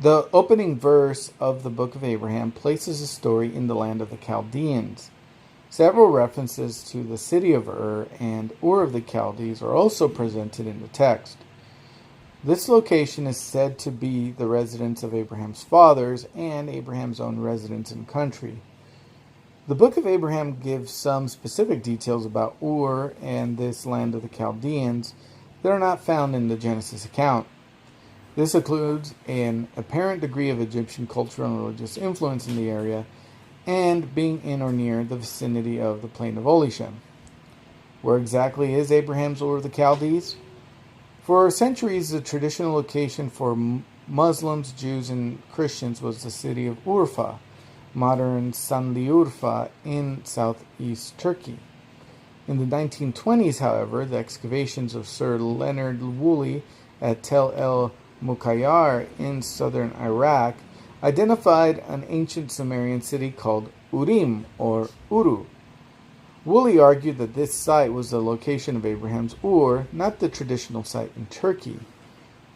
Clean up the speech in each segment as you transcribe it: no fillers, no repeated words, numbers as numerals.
The opening verse of the Book of Abraham places the story in the land of the Chaldeans. Several references to the city of Ur and Ur of the Chaldees are also presented in the text. This location is said to be the residence of Abraham's fathers and Abraham's own residence and country. The Book of Abraham gives some specific details about Ur and this land of the Chaldeans that are not found in the Genesis account. This includes an apparent degree of Egyptian cultural and religious influence in the area and being in or near the vicinity of the plain of Olishem. Where exactly is Abraham's Ur of the Chaldees? For centuries, the traditional location for Muslims, Jews, and Christians was the city of Urfa, modern Sanliurfa, in southeast Turkey. In the 1920s, however, the excavations of Sir Leonard Woolley at Tel el Mukayyar in southern Iraq identified an ancient Sumerian city called Urim or Uru. Woolley argued that this site was the location of Abraham's Ur, not the traditional site in Turkey.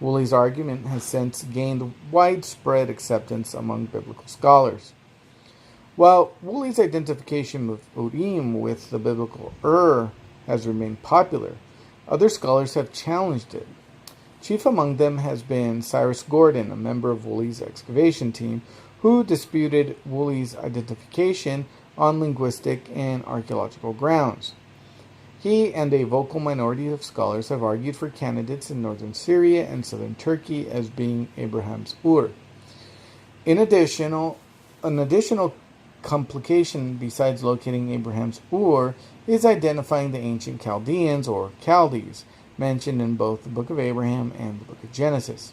Woolley's argument has since gained widespread acceptance among biblical scholars. While Woolley's identification of Urim with the biblical Ur has remained popular, other scholars have challenged it. Chief among them has been Cyrus Gordon, a member of Woolley's excavation team, who disputed Woolley's identification on linguistic and archaeological grounds. He and a vocal minority of scholars have argued for candidates in northern Syria and southern Turkey as being Abraham's Ur. An additional complication besides locating Abraham's Ur is identifying the ancient Chaldeans or Chaldees, mentioned in both the Book of Abraham and the Book of Genesis.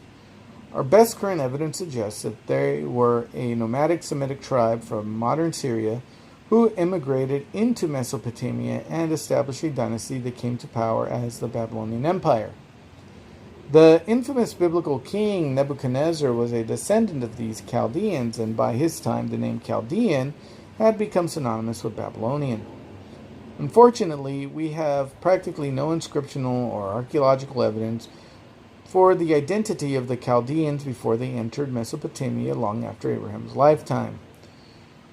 Our best current evidence suggests that they were a nomadic Semitic tribe from modern Syria who immigrated into Mesopotamia and established a dynasty that came to power as the Babylonian Empire. The infamous biblical king Nebuchadnezzar was a descendant of these Chaldeans, and by his time the name Chaldean had become synonymous with Babylonian. Unfortunately, we have practically no inscriptional or archaeological evidence for the identity of the Chaldeans before they entered Mesopotamia long after Abraham's lifetime.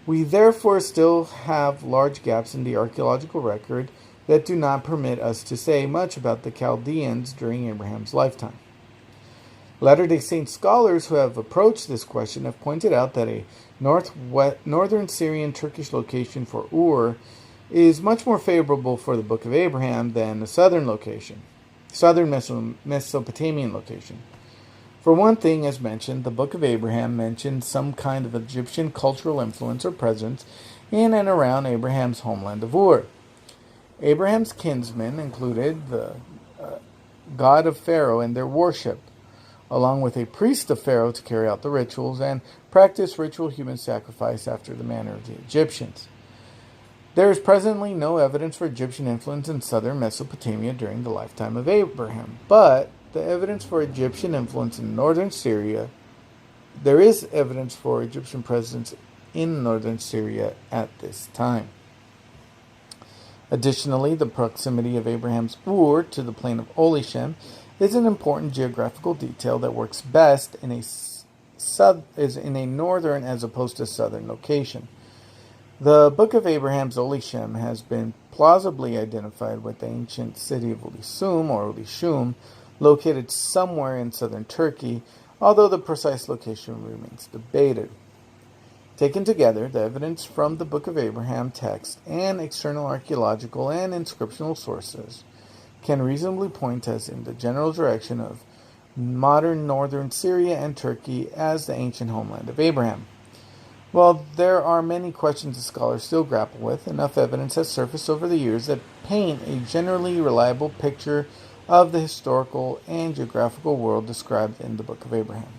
We therefore still have large gaps in the archaeological record that do not permit us to say much about the Chaldeans during Abraham's lifetime. Latter-day Saint scholars who have approached this question have pointed out that a northern Syrian Turkish location for Ur is much more favorable for the Book of Abraham than a southern Mesopotamian location. For one thing, as mentioned, the Book of Abraham mentions some kind of Egyptian cultural influence or presence in and around Abraham's homeland of Ur. Abraham's kinsmen included the god of Pharaoh in their worship, along with a priest of Pharaoh to carry out the rituals and practice ritual human sacrifice after the manner of the Egyptians. There is presently no evidence for Egyptian influence in southern Mesopotamia during the lifetime of Abraham, but the evidence for Egyptian influence in northern Syria, there is evidence for Egyptian presence in northern Syria at this time. Additionally, the proximity of Abraham's Ur to the plain of Olishem is an important geographical detail that works best in a northern as opposed to southern location. The Book of Abraham's Olishem has been plausibly identified with the ancient city of Ulisum or Ulishum, located somewhere in southern Turkey, although the precise location remains debated. Taken together, the evidence from the Book of Abraham text and external archaeological and inscriptional sources can reasonably point us in the general direction of modern northern Syria and Turkey as the ancient homeland of Abraham. While there are many questions that scholars still grapple with, enough evidence has surfaced over the years that paint a generally reliable picture of the historical and geographical world described in the Book of Abraham.